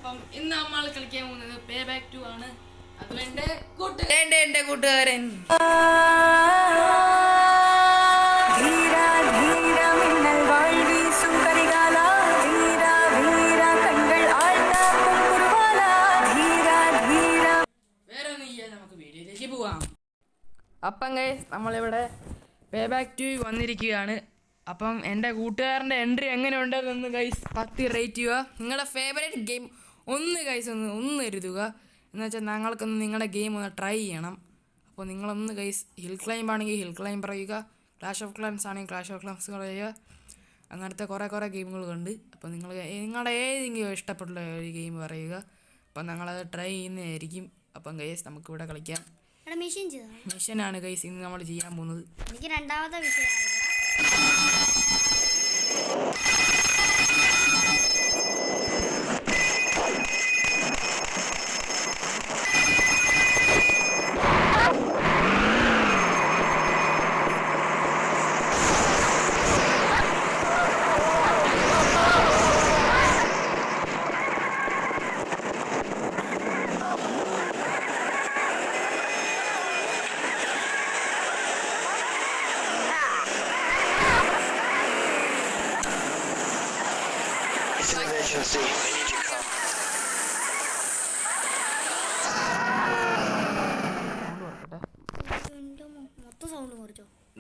അപ്പം ഇന്ന് നമ്മൾ കളിക്കാൻ പോകുന്നത് പേ ബാക്ക് 2 ആണ്. അത് എന്റെ കൂട്ടുകാരൻ വേറെ ഒന്നും ഇല്ല, നമുക്ക് വീഡിയോയിലേക്ക് പോവാം. അപ്പം ഗൈസ് നമ്മളിവിടെ പേ ബാക്ക് 2 വന്നിരിക്കുകയാണ്. അപ്പം എൻ്റെ കൂട്ടുകാരൻ്റെ എൻട്രി എങ്ങനെ ഉണ്ടെന്ന് ഗൈസ് 10 റേറ്റ് ചെയ്യുക. നിങ്ങളുടെ ഫേവറേറ്റ് ഗെയിം ഒന്ന് ഗൈസ് ഒന്ന് എഴുതുക. എന്ന് വെച്ചാൽ ഞങ്ങൾക്കൊന്ന് നിങ്ങളുടെ ഗെയിം ഒന്ന് ട്രൈ ചെയ്യണം. അപ്പോൾ നിങ്ങളൊന്ന് ഗൈസ് ഹിൽ ക്ലൈംബ് ആണെങ്കിൽ ഹിൽ ക്ലൈംബ് പറയുക, ക്ലാഷ് ഓഫ് ക്ലൈംസ് ആണെങ്കിൽ ക്ലാഷ് ഓഫ് ക്ലൈംസ് പറയുക. അങ്ങനത്തെ കുറേ ഗെയിമുകളുണ്ട്. അപ്പോൾ നിങ്ങളുടെ ഏതെങ്കിലും ഇഷ്ടപ്പെട്ട ഒരു ഗെയിം പറയുക. അപ്പം ഞങ്ങളത് ട്രൈ ചെയ്യുന്നതായിരിക്കും. അപ്പം ഗൈസ് നമുക്കിവിടെ കളിക്കാം. മിഷനാണ് ഗൈസ് ഇന്ന് നമ്മൾ ചെയ്യാൻ പോകുന്നത്. എനിക്ക് രണ്ടാമത്തെ വിഷയമാണ്.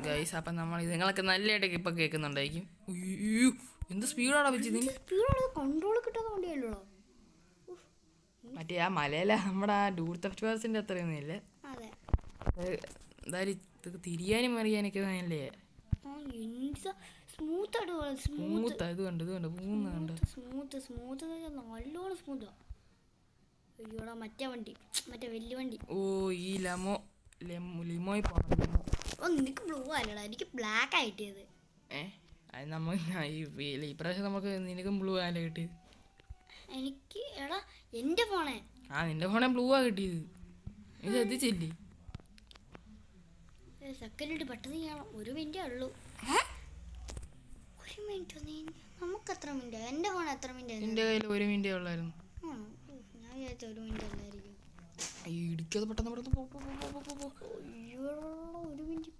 ഗൈസ് അപ്പം നമ്മൾ നിങ്ങൾക്ക് നല്ലതായിട്ട് ഇപ്പം കേൾക്കുന്നുണ്ടായിരിക്കും. എന്ത് സ്പീഡാണോ വെച്ചത്? കൺട്രോൾ കിട്ടാതെ വണ്ടിയല്ലോ. മറ്റേ ആ മലയില നമ്മുടെ ആ ഡൂർത്ത് ഫെസ്റ്റിവൽസിൻ്റെ അത്രയൊന്നും ഇല്ല. എന്തായാലും ഇതൊക്കെ തിരിയാനും മറിയാനൊക്കെ നല്ലേ സ്മൂത്ത് ഇത് കണ്ട് നല്ലോണം സ്മൂത്താ. അയ്യോടാ മറ്റേ വലിയ വണ്ടി. ഓ ഈ ലിമോയിൽ പോകണം. ഓ നിനക്ക് ബ്ലൂ അല്ലടാ, എനിക്ക് ബ്ലാക്ക് ആയിട്ടത്. അത് നമ്മൾ ഈ പ്രാവശ്യം നമുക്ക് നിനക്കും ബ്ലൂ ആണല്ലോ കിട്ടിയത്. എനിക്ക് എടാ എൻ്റെ ഫോണേ നിന്റെ ഫോണെ ബ്ലൂ ആ കിട്ടിയത്. നീ ശ്രദ്ധിച്ചില്ലേ? സെക്കൻഡ് പെട്ടെന്ന് ചെയ്യണം. 1 മിനിറ്റേ ഉള്ളൂ. 1 മിനിറ്റ് നമുക്ക് എത്ര മിനിറ്റ്? എൻ്റെ ഫോൺ എത്ര മിനിറ്റ്? എൻ്റെ കയ്യിൽ 1 മിനിറ്റേ ഉള്ളായിരുന്നു. ഞാൻ വിചാരിച്ച 1 മിനിറ്റ് അല്ലായിരിക്കും. ഇടിക്കാതെ പെട്ടെന്ന് ഒരു മിനിറ്റ്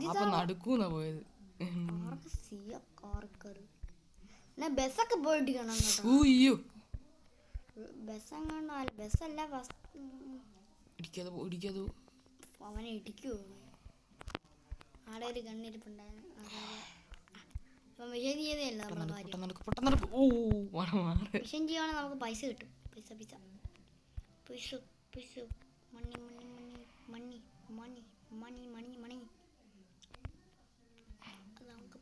എത്ര നടക്കൂന്നാ പോയത്. ബസ്സൊക്കെ പോയിട്ട് കാണാം കേട്ടോ. ബസ്സല്ല അവനെ ഇടിക്കുവോ? ആടെ ഒരു കണ്ണിരിപ്പുണ്ടായിരുന്നു. മിഷൻ ചെയ്തല്ല നമ്മളെ കാര്യം. മിഷൻ ചെയ്യുവാണെങ്കിൽ നമുക്ക് പൈസ കിട്ടും. പൈസ മണി നമുക്ക്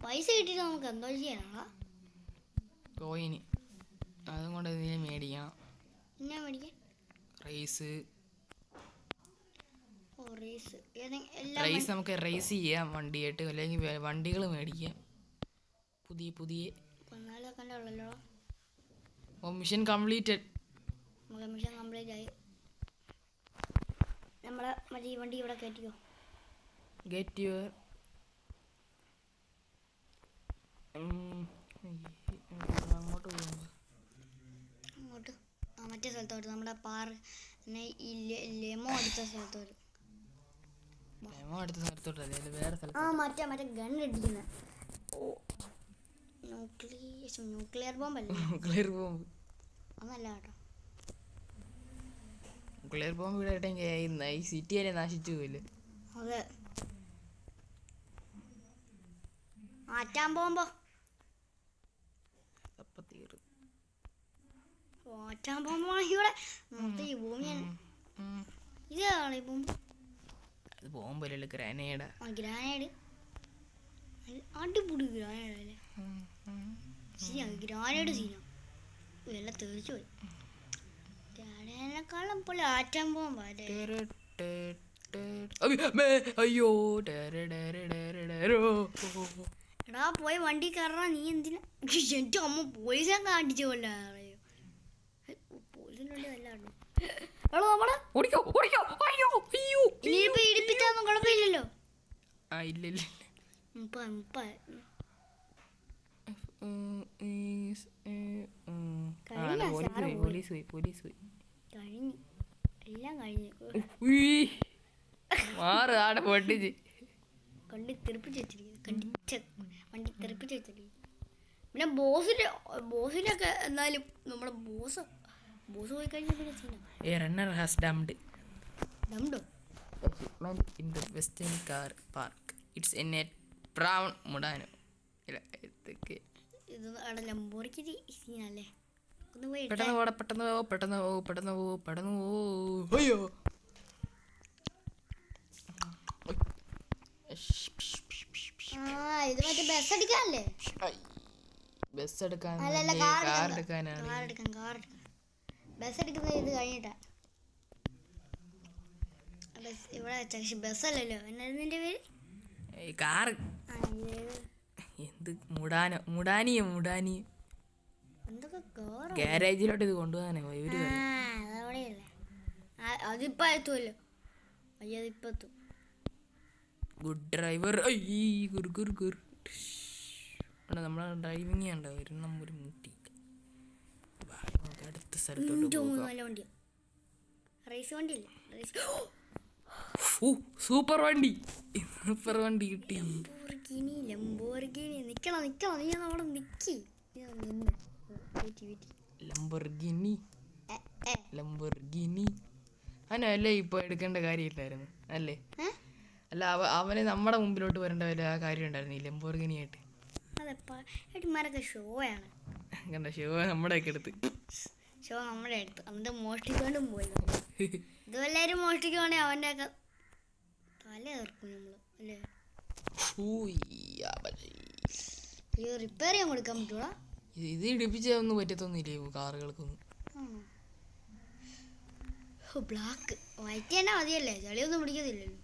പൈസ കിട്ടിയിട്ട് നമുക്ക് എന്തോ ചെയ്യാനാ? കോയിന് അതും കൊണ്ട് മേടിക്കണം. എന്നാ മേടിക്കാൻ? റേസ് നമുക്ക് റേസ് ചെയ്യാം വണ്ടിയായിട്ട്, അല്ലെങ്കിൽ വണ്ടികൾ മേടിക്കാം പുതിയ. മിഷൻ കംപ്ലീറ്റഡ് ആയി. നമ്മളെ മറ്റേ ഈ വണ്ടി ഇവിടെ കയറ്റിയോ? ഗെറ്റ് യുവർ അങ്ങോട്ട് മറ്റേ സ്ഥലത്തോട്ട് നമ്മുടെ ലെമോ അടുത്ത സ്ഥലത്തോട്ട് വേറെ സ്ഥലത്ത് മറ്റേ ഗൺ അടിക്കുന്ന ന്യൂക്ലിയർ ബോംബല്ലേ? ന്യൂക്ലിയർ ബോംബ് അതല്ല കേട്ടോ. ന്യൂക്ലിയർ ബോംബ് ഇവിടെ ഈ സിറ്റി വരെ നശിച്ചു പോയില്ലേ? അതെ. ആറ്റാൻ ബോംബോ ആറ്റാൻ ബോംബാണെങ്കിൽ ഇവിടെ മൊത്തം ഈ ഭൂമി ഇതാണ് ഈ ബോംബ്. അത് ബോംബല്ലേ, ഗ്രാനേഡ്. അടിപൊളി ഗ്രാനേഡല്ലേ? ഗ്രാനേഡ് സീന എല്ലാം തെറിച്ചു പോയി. ഗ്രാനേഡിനെക്കാളും പോലെ ആറ്റാൻ ബോംബല്ലേ? അയ്യോ എടാ പോയി വണ്ടി കയറാ. നീ എന്തിനാ? എൻ്റെ അമ്മ പോലീസെ കാണിച്ചു കൊല്ലാ. പോലീസിനുള്ളിൽ വല്ലാണ്ടോ? ഇടിപ്പിച്ചാന്നും കുഴപ്പമില്ലല്ലോ. ആ ഇല്ല ഇല്ല 30. പോലീസ് പോയി കഴിഞ്ഞു, എല്ലാം കഴിഞ്ഞു. മാറ് ആടെ പൊട്ടിച്ച് വണ്ടി തെറിപ്പിച്ച് വെച്ചിരിക്കുന്നു. പിന്നെ ബോസിനൊക്കെ എന്നാലും നമ്മുടെ ബോസ് പോയി കഴിഞ്ഞാൽ പിന്നെ സീനാണ്. A runner has dumped ഡംഡോ shipment in the western car park. It's in a brown Murano. ഇത് അവിടെ ലംബോർഗിനി സീനല്ലേ. ഒന്ന് പോയി പെട്ടെന്ന് പോ. അയ്യോ ഇത് മറ്റേ ബസ് അടിക്കാനല്ലേ? ബസ് എടുക്കാൻ അല്ലല്ല, കാർ കാർ എടുക്കാനാണ്. ബസ് എടുക്കുന്നത് ഇത് കഴിഞ്ഞിട്ടാ. ഇവിടെ ബസ്സല്ലല്ലോ, എന്നായിരുന്നു നിന്റെ പേര്? കാറ് എന്ത് മുടാനിയോ എന്തൊക്കെ കാറോ? ഗാരേജിലോട്ട് ഇത് കൊണ്ടുപോകാനോ ഇവര് അതവിടെയല്ലേ, അതിപ്പോ എത്തുമല്ലോ. അയ്യോ അതിപ്പോ എത്തും. Good driver. നമ്മളെ ഡ്രൈവിങ് ഉണ്ടോ ഒരു നമ്പർ മുട്ടി. അടുത്ത സ്ഥലത്തോട്ട് നല്ല വണ്ടിയാ, റേസ് വണ്ടിയല്ലേ? സൂപ്പർ വണ്ടി കിട്ടി. ലംബോർഗിനി നിക്കണം, നീ അവിടെ നിക്കി. ലംബോർഗിനി അവനല്ലേ ഇപ്പൊ എടുക്കേണ്ട കാര്യമില്ലായിരുന്നു അല്ലേ? അല്ല അവന് നമ്മുടെ മുമ്പിലോട്ട് വരേണ്ട വല്ല ആ കാര്യം ഉണ്ടായിരുന്നു ഈ ലംബോർഗിനി ആയിട്ട്. അതെപ്പാരൊക്കെ ഷോയാണ് കണ്ട ഷോ നമ്മുടെയൊക്കെ എടുത്ത് അവന്റെ മോഷ്ടിക്കൊണ്ടും പോയി. ഇതുവല്ലാരും മോഷ്ടിക്കുവാണെ അവന്റെ ഒക്കെ തല തീർക്കും നമ്മള് അല്ലേ? റിപ്പയർ ചെയ്യാൻ കൊടുക്കാൻ പറ്റൂടാ. ഇത് ഇടിപ്പിച്ചൊന്നും പറ്റത്തൊന്നുമില്ലേ കാറുകൾക്കൊന്നും. ബ്ലാക്ക് വൈറ്റ് തന്നെ മതിയല്ലേ, ചളിയൊന്നും പിടിക്കത്തില്ലല്ലോ.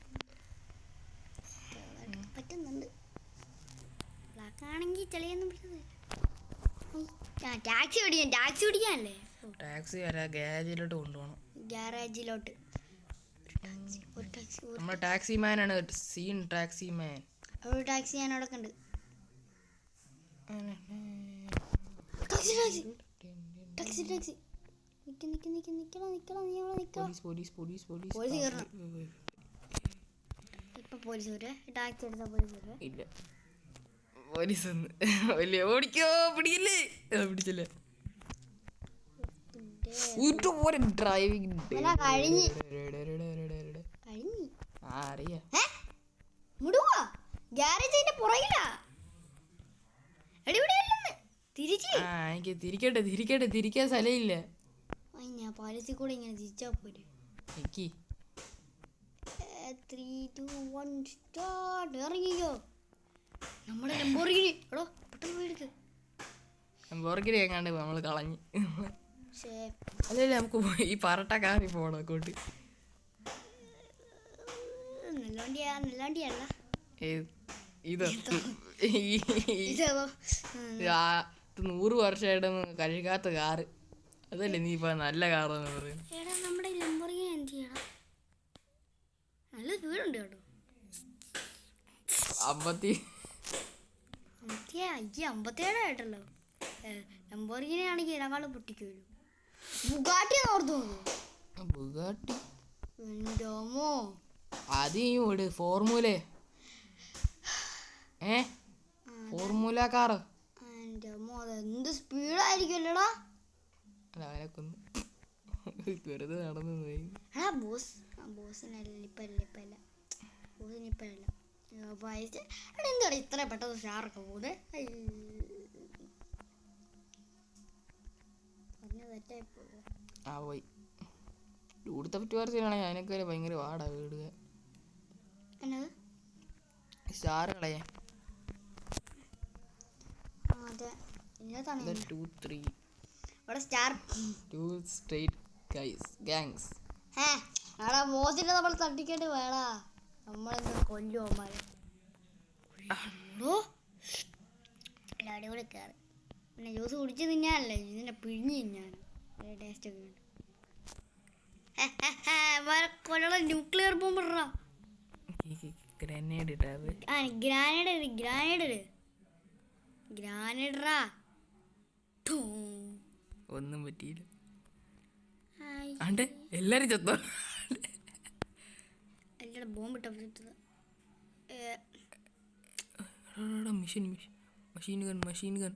പറ്റുന്നുണ്ട്, ബ്ലാക്ക് ആണെങ്കിൽ ചളിയൊന്നും പിടിക്കത്തില്ല. ടാക്സി പിടിക്കാനല്ലേ? ടാക്സി ഗാരേജിലോട്ട് കൊണ്ടുപോകണം. ഗാരേജിലോട്ട് നമ്മുടെ ടാക്സി മാനാണ് സീൻ. ടാക്സി മാൻ ഒരു ടാക്സി ഞാൻ അവിടെ കണ്ട്. ടാക്സി ഇപ്പൊ പോലീസ് വരെ ടാക്സി എടുത്ത പോലീസ് വരെ ഇല്ല. പോലീസ് ഒന്ന് വലിയ ഓടിക്കോ പിടിക്കില്ലേ? പിടിച്ചില്ല. ഡ്രൈവിംഗ് അറിയാ. ഗ്യാരേജിന്റെ പുറകിലാ. എനിക്ക് തിരിക്കാൻ സ്ഥലമില്ല. ഞാൻ പാലത്തിൽ കൂടെ ഇങ്ങനെ തിരിച്ചാ പോരെ. ഇറങ്ങിക്കോ നമ്മുടെ ലംബോർഗിനി. എടോ പെട്ടെന്ന് പോയെടുക്ക്. ലംബോർഗിനി എങ്ങാണ്ട് നമ്മള് കളഞ്ഞ്. അല്ലല്ലേ നമുക്ക് ഈ പറട്ട കാറി പോണം അങ്ങോട്ട്. നല്ല വണ്ടിയല്ല ഇത് 100 വർഷമായിട്ടൊന്നും കഴുകാത്ത കാറ്. അതല്ലേ നീ ഇപ്പൊ നല്ല കാറെന്ന് പറയും. നമ്മുടെ ലംബോർഗിനി എന്ത് ചെയ്യണം? നല്ല സ്പീഡുണ്ട് കേട്ടോ. 57 ആയിട്ടല്ലോ. ലംബോർഗിനി ആണെങ്കിൽ ഇതിനേക്കാളും പൊട്ടിക്കുമല്ലോ. ബുഗാട്ടി ഓർത്തു നോക്കൂ. ബുഗാട്ടി എന്റമ്മോ, അത് ഫോർമുല ഫോർമുല കാറ്. എന്റമ്മോ അതെന്ത് സ്പീഡായിരിക്കുമല്ലോടാ. അല്ല അവനൊക്കൊന്ന് വെറുതെ നടന്നു പോയി. ബോസിനിപ്പല്ല എന്താ ഇത്ര പെട്ടെന്ന് ഷാറൊക്കെ പോകുന്നത്? പോയി ഇവിടുത്തെ പറ്റുവാർച്ചയാണെങ്കിൽ അതിനൊക്കെ ഭയങ്കര വാടാ വീടുക. സ്റ്റാർ കളയാ. ബോസിനെ നമ്മൾ തട്ടിക്കേണ്ടി വേടാ. നമ്മളെന്താ കൊല്ലുവന്മാരെ. അടിപൊളി കയറി. പിന്നെ ജ്യൂസ് കുടിച്ച് തിന്നാനല്ലേ, ഇതിനെ പിഴിഞ്ഞ് തിന്നാണ് ടേസ്റ്റ് ഒക്കെ ഉണ്ട്. കൊല്ലണ ന്യൂക്ലിയർ ബോംബ് ഇടാ. ഗ്രനേഡ് ഇട്ടാവ്. ആ ഗ്രാനേഡ് ഗ്രാനേഡറാ. ഒന്നും പറ്റിയില്ല. ആണ്ട് എല്ലാരും ചത്തോ? എല്ലാടെ ബോംബിട്ട മെഷീൻ ഗൺ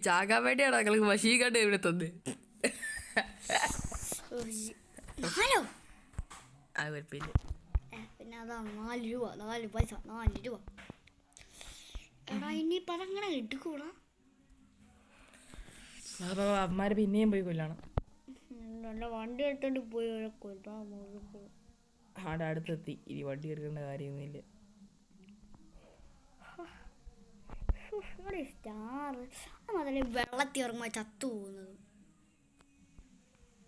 ചാകാൻ വേണ്ടിയാണ് ഞങ്ങൾക്ക് മെഷീൻ ഗൺ ഇവിടെ തന്ന്. ഹലോ ആ കുഴപ്പമില്ല. പിന്നെ അതാ 4 രൂപ 4 പൈസ 4 രൂപ. എടാ ഇനിയിപ്പോൾ അതങ്ങനെ എടുക്കൂടാ. അമ്മമാര് പിന്നെയും പോയി കൊല്ലാണ്. നല്ല വണ്ടി എടുത്തോണ്ട് പോയി കൊല്ലാൻ. ആടെ അടുത്തെത്തി. ഇനി വണ്ടി എടുക്കേണ്ട കാര്യമൊന്നുമില്ല. സ്റ്റാർ അതല്ലേ വെള്ളത്തിൽ ഇറങ്ങുമ്പോൾ ചത്തു പോകുന്നത്.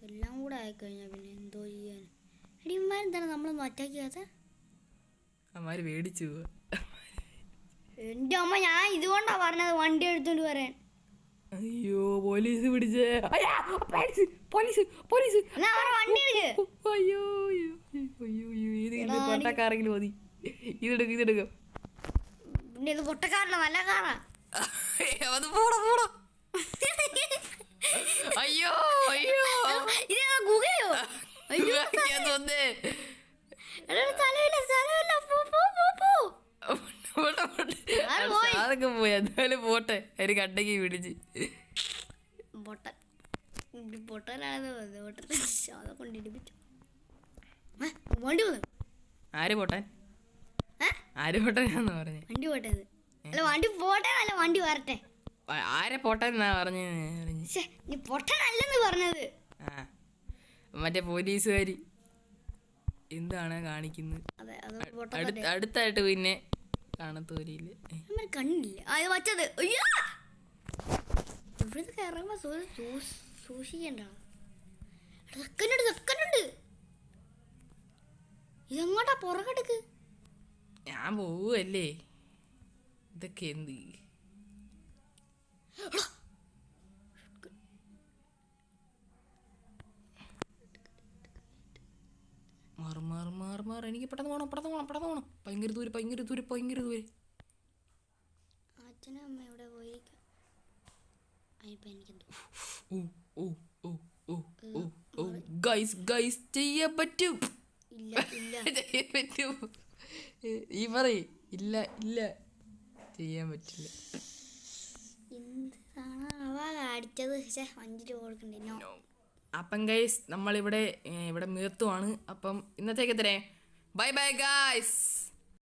എല്ലാം കൂടെ ആയിക്കഴിഞ്ഞാൽ പിന്നെ എന്തോ ചെയ്യാൻ. എടിമാരെന്താണ് നമ്മളൊന്നും അറ്റാക്ക് ചെയ്യാത്ത? അമ്മമാര് മേടിച്ചു പോവാ. എൻ്റെ അമ്മ ഞാൻ ഇതുകൊണ്ടാ പറഞ്ഞത് വണ്ടി എടുത്തോണ്ട് വരാൻ. അയ്യോ പോലീസ് പിടിച്ചേ. Police police. വണ്ടി എടുക്ക്. അയ്യോ ഇത് പൊട്ടക്കാരെങ്കിലും മതി. ഇതെടുക്കും. പിന്നെ ഇത് പൊട്ടക്കാരല്ല നല്ല കാറാ. അത് പോടാ പോടാ. അയ്യോ അയ്യോ ഇതാ ഗുഹയോ? അയ്യോ തോന്നേ. സ്ഥലമില്ല പോ പോ പോ പോ. അതൊക്കെ പോയി. എന്തായാലും പോട്ടെ. ഒരു കണ്ടക്ക് പിടിച്ച് പൊട്ടനാണെന്ന് കൊണ്ടിടിപ്പിച്ചു. വണ്ടി പോന്നു. ആര് പോട്ടെ ആര് പോട്ടെന്നാന്ന് പറഞ്ഞേ? വണ്ടി പോട്ടത് അല്ല വണ്ടി പോട്ടെ അല്ല വണ്ടി വരട്ടെ. ആരെ പോട്ടെന്നാ പറഞ്ഞ? നീ പൊട്ടനല്ലെന്ന് പറഞ്ഞത്. ആ മറ്റേ പോലീസുകാരി എന്താണ് കാണിക്കുന്നത്? അടുത്തായിട്ട് പിന്നെ കാണത്തോരില്ല. കണ്ടില്ല അത് വച്ചത്. അയ്യോ ഇവിടുത്തെ ഇറങ്ങുമ്പോ സൂക്ഷിക്കണ്ട. സെക്കൻഡ് ഇതെങ്ങോട്ടാ പുറകെടുക്ക്. ഞാൻ പോവല്ലേ. ഇതൊക്കെ എന്ത്? മാറ് എനിക്ക് പെട്ടെന്ന് പോണം. ഭയങ്കര ദൂരെ. അച്ഛനും അമ്മ എവിടെ പോയിരിക്കും? ഗൈസ് ചെയ്യാൻ പറ്റും. ചെയ്യാൻ പറ്റും. ഈ പറയ് ഇല്ല ചെയ്യാൻ പറ്റില്ല. അടിച്ചത് 5 രൂപ കൊടുക്കണ്ടേ? അപ്പം ഗൈസ് നമ്മളിവിടെ നിർത്തുവാണ്. അപ്പം ഇന്നത്തേക്ക് എത്രേ? Bye guys.